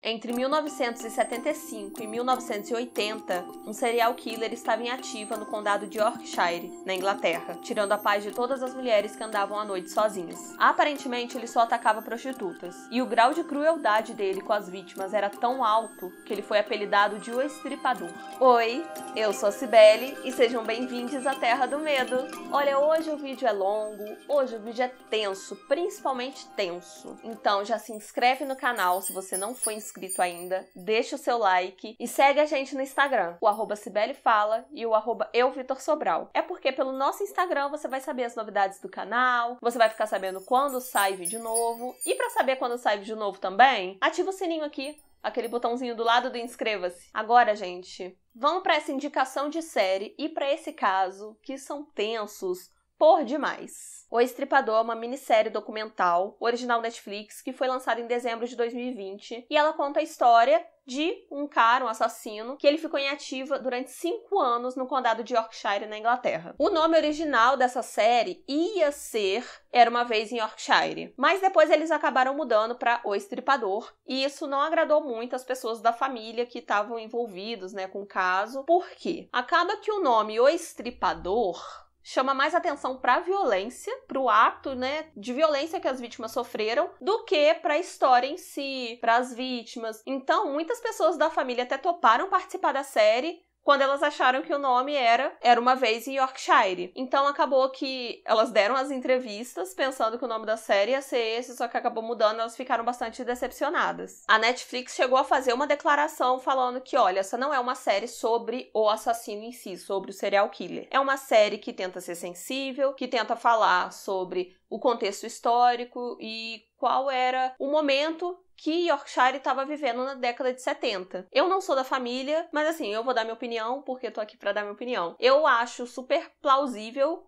Entre 1975 e 1980, um serial killer estava em ativa no condado de Yorkshire, na Inglaterra, tirando a paz de todas as mulheres que andavam à noite sozinhas. Aparentemente, ele só atacava prostitutas, e o grau de crueldade dele com as vítimas era tão alto que ele foi apelidado de O Estripador. Oi, eu sou a Cibele e sejam bem-vindos à Terra do Medo. Olha, hoje o vídeo é longo, hoje o vídeo é tenso, principalmente tenso. Então já se inscreve no canal se você não for inscrito ainda, deixa o seu like e segue a gente no Instagram, o @CibeleFala e o @EuVitorSobral. É porque pelo nosso Instagram você vai saber as novidades do canal, você vai ficar sabendo quando sai vídeo novo, e para saber quando sai vídeo novo também, ativa o sininho aqui, aquele botãozinho do lado do inscreva-se. Agora, gente, vamos para essa indicação de série e para esse caso que são tensos por demais. O Estripador é uma minissérie documental, original Netflix, que foi lançada em dezembro de 2020, e ela conta a história de um cara, um assassino, que ele ficou em ativa durante 5 anos no condado de Yorkshire, na Inglaterra. O nome original dessa série ia ser Era Uma Vez em Yorkshire, mas depois eles acabaram mudando para O Estripador, e isso não agradou muito as pessoas da família que estavam envolvidos, com o caso, porque acaba que o nome O Estripador chama mais atenção para a violência, para o ato, de violência que as vítimas sofreram, do que para a história em si, para as vítimas. Então, muitas pessoas da família até toparam participar da série quando elas acharam que o nome era Uma Vez em Yorkshire. Então acabou que elas deram as entrevistas pensando que o nome da série ia ser esse, só que acabou mudando, elas ficaram bastante decepcionadas. A Netflix chegou a fazer uma declaração falando que, olha, essa não é uma série sobre o assassino em si, sobre o serial killer. É uma série que tenta ser sensível, que tenta falar sobre o contexto histórico e qual era o momento que Yorkshire estava vivendo na década de 70. Eu não sou da família, mas assim, eu vou dar minha opinião, porque eu tô aqui pra dar minha opinião. Eu acho super plausível,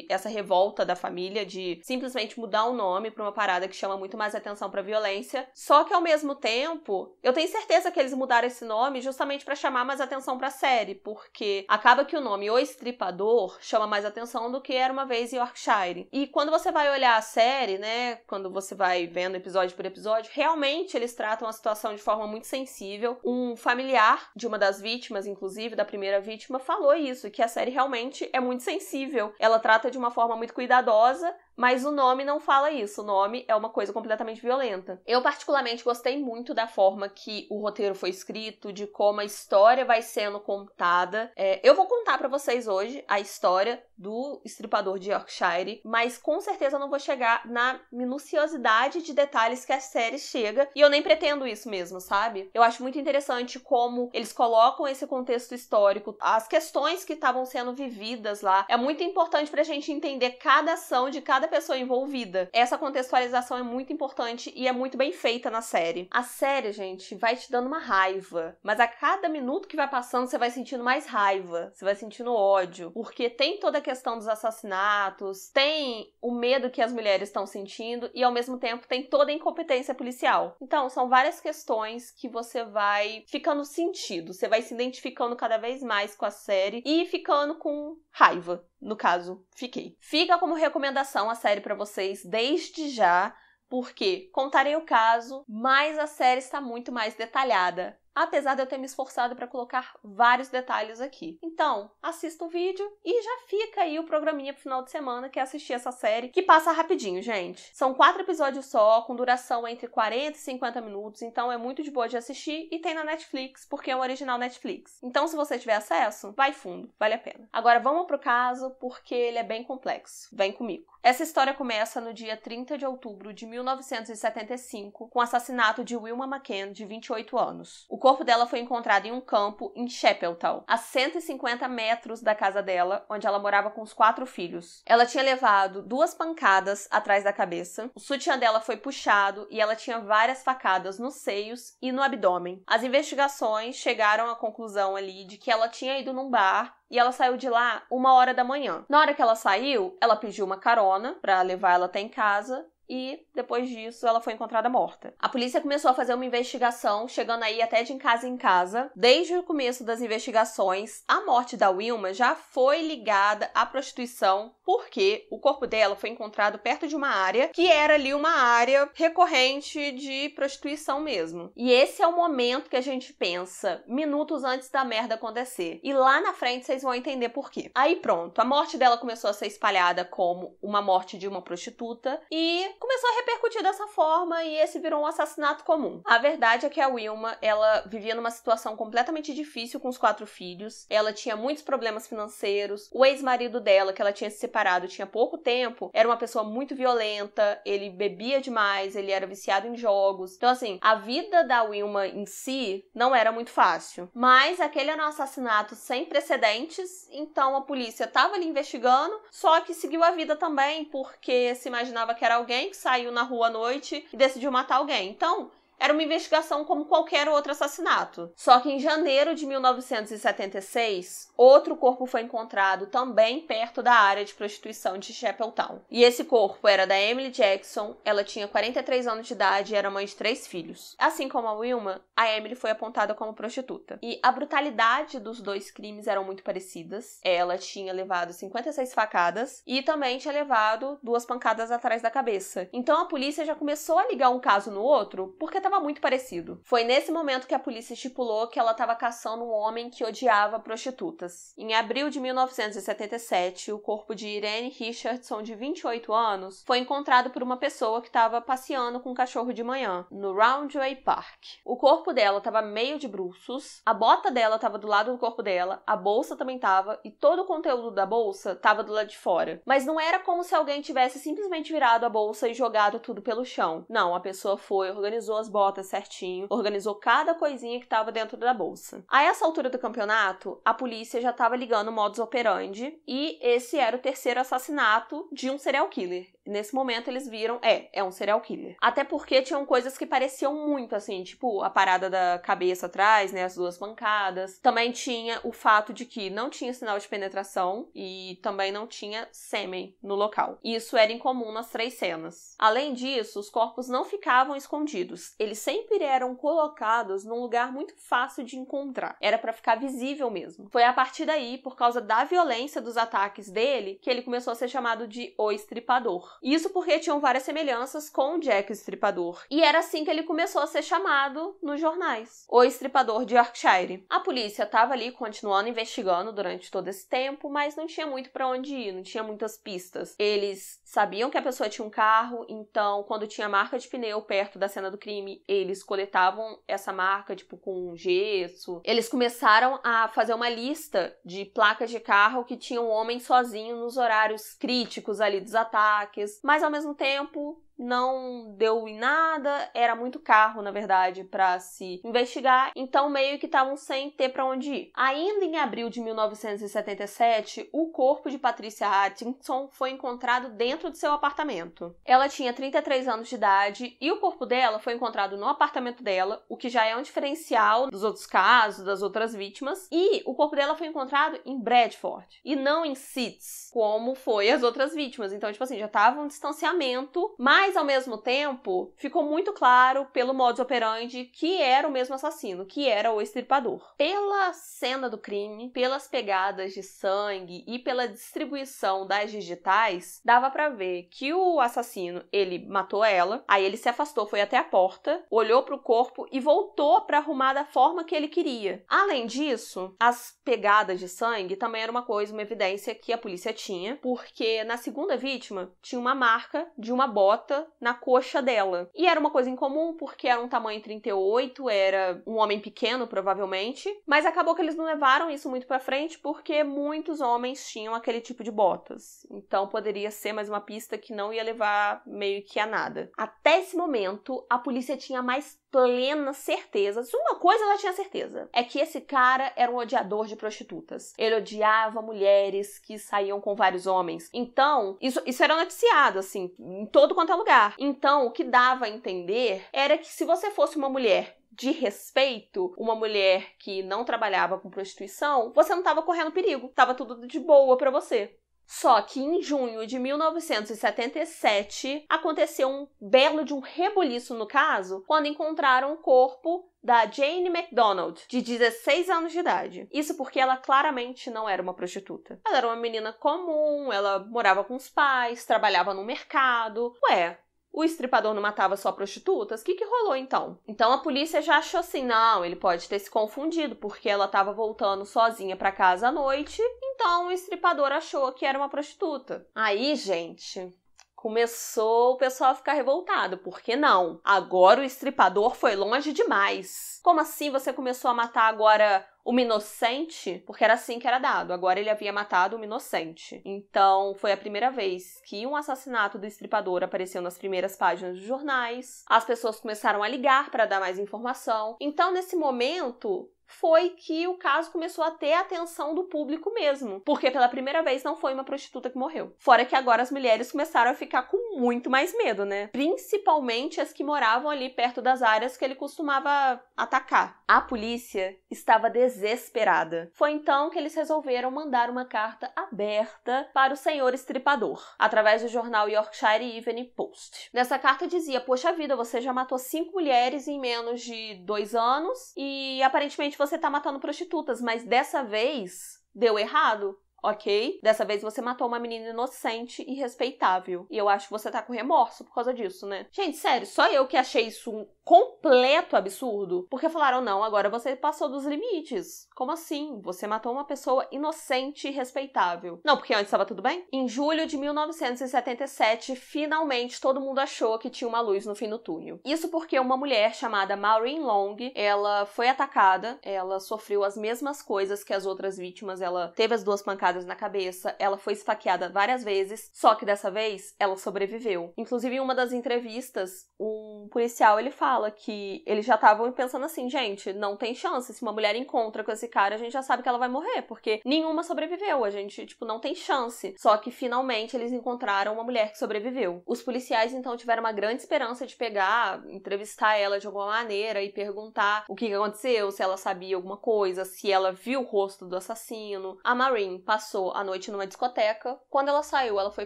essa revolta da família de simplesmente mudar o nome pra uma parada que chama muito mais atenção pra violência. Só que ao mesmo tempo, eu tenho certeza que eles mudaram esse nome justamente pra chamar mais atenção pra série, porque acaba que o nome O Estripador chama mais atenção do que Era Uma Vez em Yorkshire. E quando você vai olhar a série, quando você vai vendo episódio por episódio, realmente eles tratam a situação de forma muito sensível. Um familiar de uma das vítimas, inclusive da primeira vítima, falou isso, que a série realmente é muito sensível. Ela trata de uma forma muito cuidadosa, mas o nome não fala isso, o nome é uma coisa completamente violenta. Eu particularmente gostei muito da forma que o roteiro foi escrito, de como a história vai sendo contada. Eu vou contar pra vocês hoje a história do Estripador de Yorkshire, mas com certeza não vou chegar na minuciosidade de detalhes que a série chega, e eu nem pretendo isso mesmo, sabe? Eu acho muito interessante como eles colocam esse contexto histórico, as questões que estavam sendo vividas lá. É muito importante pra gente entender cada ação de cada pessoa envolvida. Essa contextualização é muito importante e é muito bem feita na série. A série, gente, vai te dando uma raiva, mas a cada minuto que vai passando você vai sentindo mais raiva, você vai sentindo ódio, porque tem toda a questão dos assassinatos, tem o medo que as mulheres estão sentindo e ao mesmo tempo tem toda a incompetência policial. Então, são várias questões que você vai ficando sentido, você vai se identificando cada vez mais com a série e ficando com raiva. No caso, fiquei. Fica como recomendação a série pra vocês desde já, porque contarei o caso, mas a série está muito mais detalhada, apesar de eu ter me esforçado para colocar vários detalhes aqui. Então, assista o vídeo e já fica aí o programinha pro final de semana, que é assistir essa série, que passa rapidinho, gente. São 4 episódios só, com duração entre 40 e 50 minutos, então é muito de boa de assistir e tem na Netflix, porque é um original Netflix. Então, se você tiver acesso, vai fundo, vale a pena. Agora, vamos pro caso, porque ele é bem complexo. Vem comigo. Essa história começa no dia 30 de outubro de 1975, com o assassinato de Wilma McCann, de 28 anos. O corpo dela foi encontrado em um campo em Chapeltown, a 150 metros da casa dela, onde ela morava com os 4 filhos. Ela tinha levado 2 pancadas atrás da cabeça, o sutiã dela foi puxado e ela tinha várias facadas nos seios e no abdômen. As investigações chegaram à conclusão ali de que ela tinha ido num bar e ela saiu de lá 1h da manhã. Na hora que ela saiu, ela pediu uma carona pra levar ela até em casa e depois disso ela foi encontrada morta. A polícia começou a fazer uma investigação, chegando aí até de casa em casa. Desde o começo das investigações, a morte da Wilma já foi ligada à prostituição, porque o corpo dela foi encontrado perto de uma área que era ali uma área recorrente de prostituição mesmo. E esse é o momento que a gente pensa, minutos antes da merda acontecer. E lá na frente vocês vão entender por quê. Aí pronto, a morte dela começou a ser espalhada como uma morte de uma prostituta e começou a repercutir dessa forma e esse virou um assassinato comum. A verdade é que a Wilma, ela vivia numa situação completamente difícil com os 4 filhos. Ela tinha muitos problemas financeiros. O ex-marido dela, que ela tinha se separado tinha pouco tempo, era uma pessoa muito violenta, ele bebia demais, ele era viciado em jogos. Então assim, a vida da Wilma em si não era muito fácil. Mas aquele era um assassinato sem precedentes, então a polícia estava ali investigando, só que seguiu a vida também, porque se imaginava que era alguém que saiu na rua à noite e decidiu matar alguém. Então, era uma investigação como qualquer outro assassinato. Só que em janeiro de 1976, outro corpo foi encontrado também perto da área de prostituição de Chapeltown. E esse corpo era da Emily Jackson, ela tinha 43 anos de idade e era mãe de 3 filhos. Assim como a Wilma, a Emily foi apontada como prostituta. E a brutalidade dos 2 crimes eram muito parecidas. Ela tinha levado 56 facadas e também tinha levado 2 pancadas atrás da cabeça. Então a polícia já começou a ligar um caso no outro porque estava muito parecido. Foi nesse momento que a polícia estipulou que ela estava caçando um homem que odiava prostitutas. Em abril de 1977, o corpo de Irene Richardson, de 28 anos, foi encontrado por uma pessoa que estava passeando com um cachorro de manhã, no Roundway Park. O corpo dela estava meio de bruços, a bota dela estava do lado do corpo dela, a bolsa também estava, e todo o conteúdo da bolsa estava do lado de fora. Mas não era como se alguém tivesse simplesmente virado a bolsa e jogado tudo pelo chão. Não, a pessoa foi, organizou as botas certinho, organizou cada coisinha que estava dentro da bolsa. A essa altura do campeonato, a polícia já estava ligando o modus operandi e esse era o 3º assassinato de um serial killer. Nesse momento eles viram, é um serial killer. Até porque tinham coisas que pareciam muito assim, tipo a parada da cabeça atrás, né, as 2 pancadas. Também tinha o fato de que não tinha sinal de penetração e também não tinha sêmen no local. Isso era incomum nas 3 cenas. Além disso, os corpos não ficavam escondidos. Eles sempre eram colocados num lugar muito fácil de encontrar. Era pra ficar visível mesmo. Foi a partir daí, por causa da violência dos ataques dele, que ele começou a ser chamado de O Estripador. Isso porque tinham várias semelhanças com o Jack o Estripador. E era assim que ele começou a ser chamado nos jornais. O Estripador de Yorkshire. A polícia estava ali continuando investigando durante todo esse tempo, mas não tinha muito pra onde ir, não tinha muitas pistas. Eles sabiam que a pessoa tinha um carro, então quando tinha marca de pneu perto da cena do crime, eles coletavam essa marca, tipo, com gesso. Eles começaram a fazer uma lista de placas de carro que tinham um homem sozinho nos horários críticos ali dos ataques, mas ao mesmo tempo não deu em nada, era muito carro, na verdade, para se investigar, então meio que estavam sem ter para onde ir. Ainda em abril de 1977, o corpo de Patricia Hutchinson foi encontrado dentro de seu apartamento. Ela tinha 33 anos de idade e o corpo dela foi encontrado no apartamento dela, o que já é um diferencial dos outros casos, das outras vítimas, e o corpo dela foi encontrado em Bradford, e não em Seats, como foi as outras vítimas. Então, tipo assim, já tava um distanciamento, mas ao mesmo tempo, ficou muito claro pelo modus operandi que era o mesmo assassino, que era o Estripador. Pela cena do crime, pelas pegadas de sangue e pela distribuição das digitais, dava pra ver que o assassino, ele matou ela, aí ele se afastou, foi até a porta, olhou pro corpo e voltou pra arrumar da forma que ele queria. Além disso, as pegadas de sangue também era uma coisa, uma evidência que a polícia tinha, porque na segunda vítima tinha uma marca de uma bota na coxa dela. E era uma coisa incomum, porque era um tamanho 38, era um homem pequeno, provavelmente, mas acabou que eles não levaram isso muito pra frente, porque muitos homens tinham aquele tipo de botas. Então poderia ser mais uma pista que não ia levar meio que a nada. Até esse momento, a polícia tinha mais plenas certezas. Uma coisa ela tinha certeza, é que esse cara era um odiador de prostitutas. Ele odiava mulheres que saíam com vários homens. Então, isso era noticiado, assim, em todo quanto é lugar. Então, o que dava a entender era que se você fosse uma mulher de respeito, uma mulher que não trabalhava com prostituição, você não estava correndo perigo. Tava tudo de boa pra você. Só que em junho de 1977 aconteceu um belo de um rebuliço no caso, quando encontraram o corpo da Jane McDonald, de 16 anos de idade. Isso porque ela claramente não era uma prostituta. Ela era uma menina comum, ela morava com os pais, trabalhava no mercado. Ué, o estripador não matava só prostitutas? O que rolou então? Então a polícia já achou assim, não, ele pode ter se confundido, porque ela estava voltando sozinha para casa à noite, então o estripador achou que era uma prostituta. Aí, gente, começou o pessoal a ficar revoltado. Por que não? Agora o estripador foi longe demais. Como assim você começou a matar agora uma inocente? Porque era assim que era dado. Agora ele havia matado uma inocente. Então, foi a primeira vez que um assassinato do estripador apareceu nas primeiras páginas dos jornais. As pessoas começaram a ligar para dar mais informação. Então, nesse momento, foi que o caso começou a ter a atenção do público mesmo. Porque pela primeira vez não foi uma prostituta que morreu. Fora que agora as mulheres começaram a ficar com muito mais medo, né? Principalmente as que moravam ali perto das áreas que ele costumava atacar. A polícia estava desesperada. Foi então que eles resolveram mandar uma carta aberta para o senhor estripador, através do jornal Yorkshire Evening Post. Nessa carta dizia, poxa vida, você já matou 5 mulheres em menos de 2 anos e aparentemente você tá matando prostitutas, mas dessa vez deu errado. Ok? Dessa vez você matou uma menina inocente e respeitável. E eu acho que você tá com remorso por causa disso, né? Gente, sério, só eu que achei isso um completo absurdo. Porque falaram, não, agora você passou dos limites. Como assim? Você matou uma pessoa inocente e respeitável. Não, porque antes estava tudo bem? Em julho de 1977, finalmente todo mundo achou que tinha uma luz no fim do túnel. Isso porque uma mulher chamada Maureen Long, ela foi atacada, ela sofreu as mesmas coisas que as outras vítimas, ela teve as 2 pancadas na cabeça, ela foi esfaqueada várias vezes, só que dessa vez ela sobreviveu. Inclusive, em uma das entrevistas, um policial, ele fala que eles já estavam pensando assim, gente, não tem chance, se uma mulher encontra com esse cara, a gente já sabe que ela vai morrer, porque nenhuma sobreviveu, a gente, não tem chance. Só que, finalmente, eles encontraram uma mulher que sobreviveu. Os policiais, então, tiveram uma grande esperança de pegar, entrevistar ela de alguma maneira e perguntar o que aconteceu, se ela sabia alguma coisa, se ela viu o rosto do assassino. A Maureen passou a noite numa discoteca. Quando ela saiu, ela foi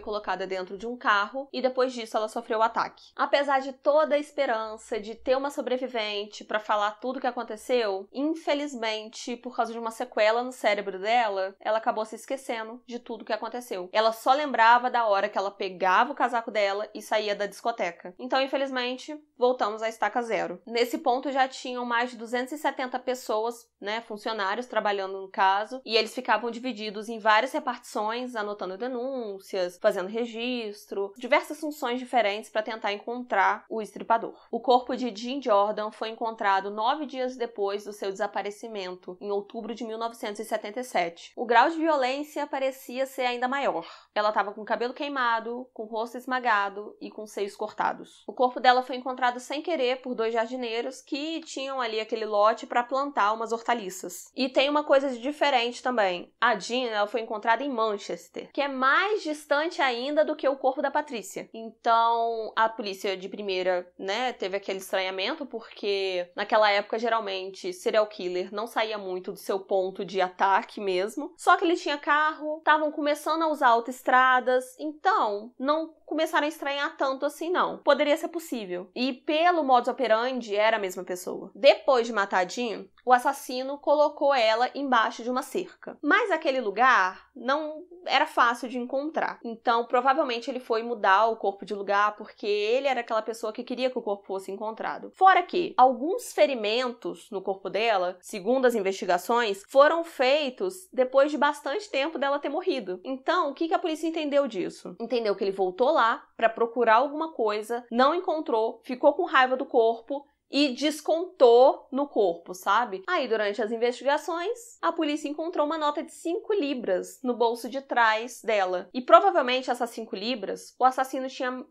colocada dentro de um carro e depois disso ela sofreu o ataque. Apesar de toda a esperança de ter uma sobrevivente pra falar tudo o que aconteceu, infelizmente, por causa de uma sequela no cérebro dela, ela acabou se esquecendo de tudo o que aconteceu. Ela só lembrava da hora que ela pegava o casaco dela e saía da discoteca. Então, infelizmente, voltamos à estaca zero. Nesse ponto já tinham mais de 270 pessoas, né, funcionários trabalhando no caso, e eles ficavam divididos em várias repartições, anotando denúncias, fazendo registro, diversas funções diferentes para tentar encontrar o estripador. O corpo de Jean Jordan foi encontrado 9 dias depois do seu desaparecimento, em outubro de 1977. O grau de violência parecia ser ainda maior. Ela estava com o cabelo queimado, com o rosto esmagado e com os seios cortados. O corpo dela foi encontrado sem querer por 2 jardineiros que tinham ali aquele lote para plantar umas hortaliças. E tem uma coisa de diferente também. A Jean, ela foi encontrada em Manchester, que é mais distante ainda do que o corpo da Patrícia. Então, a polícia de primeira, né, teve aquele estranhamento, porque naquela época, geralmente, serial killer não saía muito do seu ponto de ataque mesmo. Só que ele tinha carro, estavam começando a usar autoestradas, então não começaram a estranhar tanto assim, não. Poderia ser possível. E pelo modus operandi, era a mesma pessoa. Depois de matar a Jean, o assassino colocou ela embaixo de uma cerca. Mas aquele lugar não era fácil de encontrar. Então, provavelmente ele foi mudar o corpo de lugar porque ele era aquela pessoa que queria que o corpo fosse encontrado. Fora que alguns ferimentos no corpo dela, segundo as investigações, foram feitos depois de bastante tempo dela ter morrido. Então, o que a polícia entendeu disso? Entendeu que ele voltou lá para procurar alguma coisa, não encontrou, ficou com raiva do corpo e descontou no corpo, sabe? Aí, durante as investigações, a polícia encontrou uma nota de 5 libras no bolso de trás dela. E provavelmente essas 5 libras o assassino tinha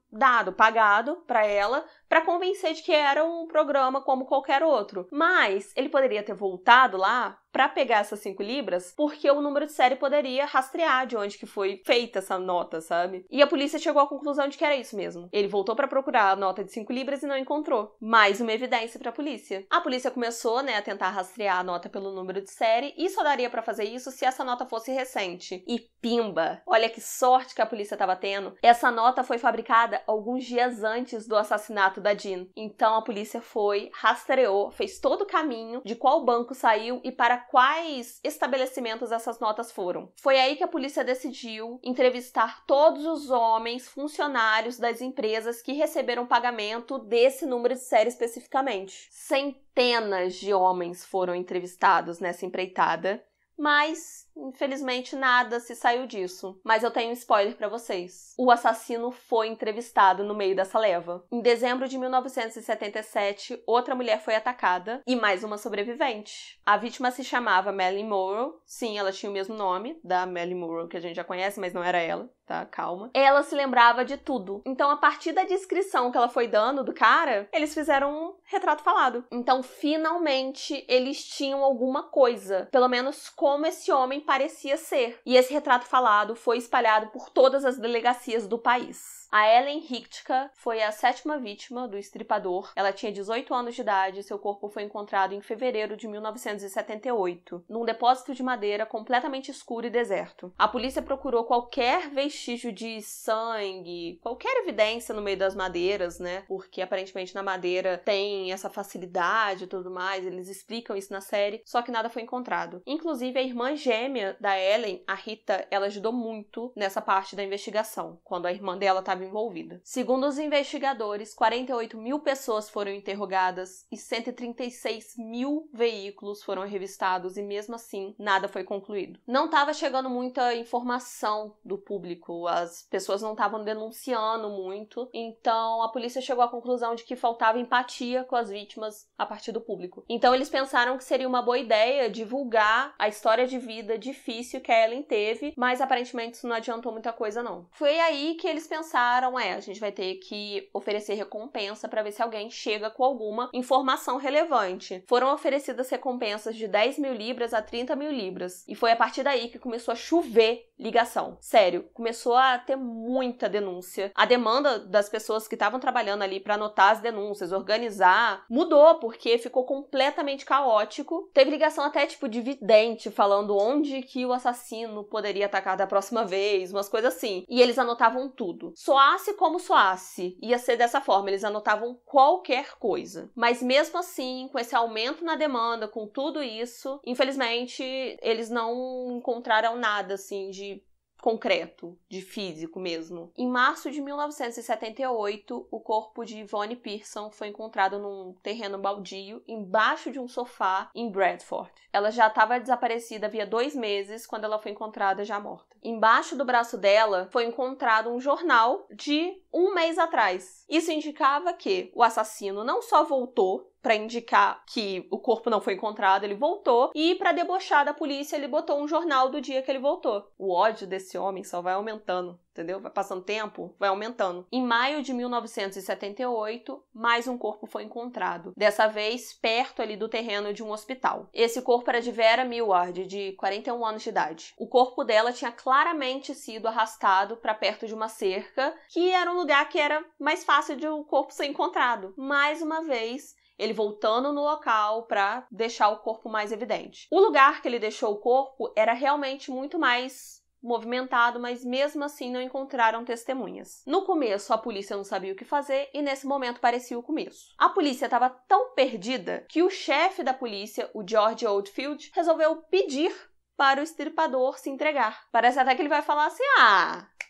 pagado pra ela, pra convencer de que era um programa como qualquer outro. Mas ele poderia ter voltado lá pra pegar essas 5 libras, porque o número de série poderia rastrear de onde que foi feita essa nota, sabe? E a polícia chegou à conclusão de que era isso mesmo. Ele voltou pra procurar a nota de 5 libras e não encontrou. Mais uma evidência pra polícia. A polícia começou, a tentar rastrear a nota pelo número de série e só daria pra fazer isso se essa nota fosse recente. E pimba! Olha que sorte que a polícia tava tendo. Essa nota foi fabricada alguns dias antes do assassinato da Jean. Então a polícia foi, rastreou, fez todo o caminho de qual banco saiu e para quais estabelecimentos essas notas foram. Foi aí que a polícia decidiu entrevistar todos os homens funcionários das empresas que receberam pagamento desse número de série especificamente. Centenas de homens foram entrevistados nessa empreitada, mas infelizmente nada se saiu disso. Mas eu tenho um spoiler pra vocês. O assassino foi entrevistado no meio dessa leva. Em dezembro de 1977, outra mulher foi atacada e mais uma sobrevivente. A vítima se chamava Marilyn Monroe. Sim, ela tinha o mesmo nome da Marilyn Monroe que a gente já conhece, mas não era ela, tá? Calma. Ela se lembrava de tudo. Então, a partir da descrição que ela foi dando do cara, eles fizeram um retrato falado. Então, finalmente, eles tinham alguma coisa. Pelo menos como esse homem parecia ser. E esse retrato falado foi espalhado por todas as delegacias do país. A Ellen Hichtka foi a 7ª vítima do estripador. Ela tinha 18 anos de idade e seu corpo foi encontrado em fevereiro de 1978, num depósito de madeira completamente escuro e deserto. A polícia procurou qualquer vestígio de sangue, qualquer evidência no meio das madeiras, Porque aparentemente na madeira tem essa facilidade e tudo mais, eles explicam isso na série, só que nada foi encontrado. Inclusive a irmã gêmea da Ellen, a Rita, ela ajudou muito nessa parte da investigação, quando a irmã dela estava envolvida. Segundo os investigadores, 48 mil pessoas foram interrogadas e 136 mil veículos foram revistados e mesmo assim nada foi concluído. Não estava chegando muita informação do público, as pessoas não estavam denunciando muito, então a polícia chegou à conclusão de que faltava empatia com as vítimas a partir do público. Então eles pensaram que seria uma boa ideia divulgar a história de vida difícil que a Ellen teve, mas aparentemente isso não adiantou muita coisa não. Foi aí que eles pensaram, a gente vai ter que oferecer recompensa para ver se alguém chega com alguma informação relevante. Foram oferecidas recompensas de 10 mil libras a 30 mil libras. E foi a partir daí que começou a chover ligação. Sério, começou a ter muita denúncia. A demanda das pessoas que estavam trabalhando ali para anotar as denúncias, organizar, mudou, porque ficou completamente caótico. Teve ligação até de vidente, falando onde que o assassino poderia atacar da próxima vez, umas coisas assim. E eles anotavam tudo. Soasse como soasse, ia ser dessa forma, eles anotavam qualquer coisa. Mas mesmo assim, com esse aumento na demanda, com tudo isso, infelizmente, eles não encontraram nada, de concreto, de físico mesmo. Em março de 1978, o corpo de Yvonne Pearson foi encontrado num terreno baldio, embaixo de um sofá, em Bradford. Ela já estava desaparecida havia 2 meses, quando ela foi encontrada já morta. Embaixo do braço dela foi encontrado um jornal de 1 mês atrás. Isso indicava que o assassino não só voltou para indicar que o corpo não foi encontrado, ele voltou, e para debochar da polícia, ele botou um jornal do dia que ele voltou. O ódio desse homem só vai aumentando, entendeu? Vai passando tempo, vai aumentando. Em maio de 1978, mais um corpo foi encontrado, dessa vez perto ali do terreno de um hospital. Esse corpo era de Vera Millward, de 41 anos de idade. O corpo dela tinha claramente sido arrastado para perto de uma cerca, que era um lugar que era mais fácil de o corpo ser encontrado. Mais uma vez, ele voltando no local para deixar o corpo mais evidente. O lugar que ele deixou o corpo era realmente muito mais movimentado, mas mesmo assim não encontraram testemunhas. No começo, a polícia não sabia o que fazer e nesse momento parecia o começo. A polícia estava tão perdida que o chefe da polícia, o George Oldfield, resolveu pedir para o estripador se entregar. Parece até que ele vai falar assim,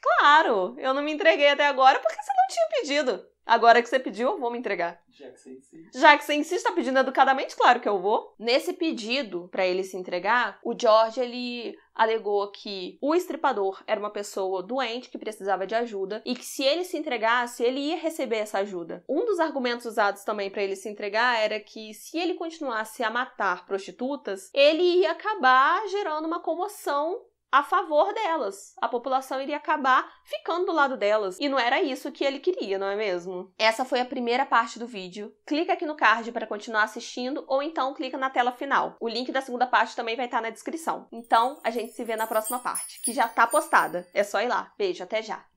claro, eu não me entreguei até agora porque você não tinha pedido. Agora que você pediu, eu vou me entregar. Já que você insiste, tá pedindo educadamente, claro que eu vou. Nesse pedido para ele se entregar, o George, ele alegou que o estripador era uma pessoa doente que precisava de ajuda e que se ele se entregasse, ele ia receber essa ajuda. Um dos argumentos usados também para ele se entregar era que se ele continuasse a matar prostitutas, ele ia acabar gerando uma comoção a favor delas. A população iria acabar ficando do lado delas. E não era isso que ele queria, não é mesmo? Essa foi a primeira parte do vídeo. Clica aqui no card para continuar assistindo ou então clica na tela final. O link da segunda parte também vai estar na descrição. Então, a gente se vê na próxima parte, que já tá postada. É só ir lá. Beijo, até já!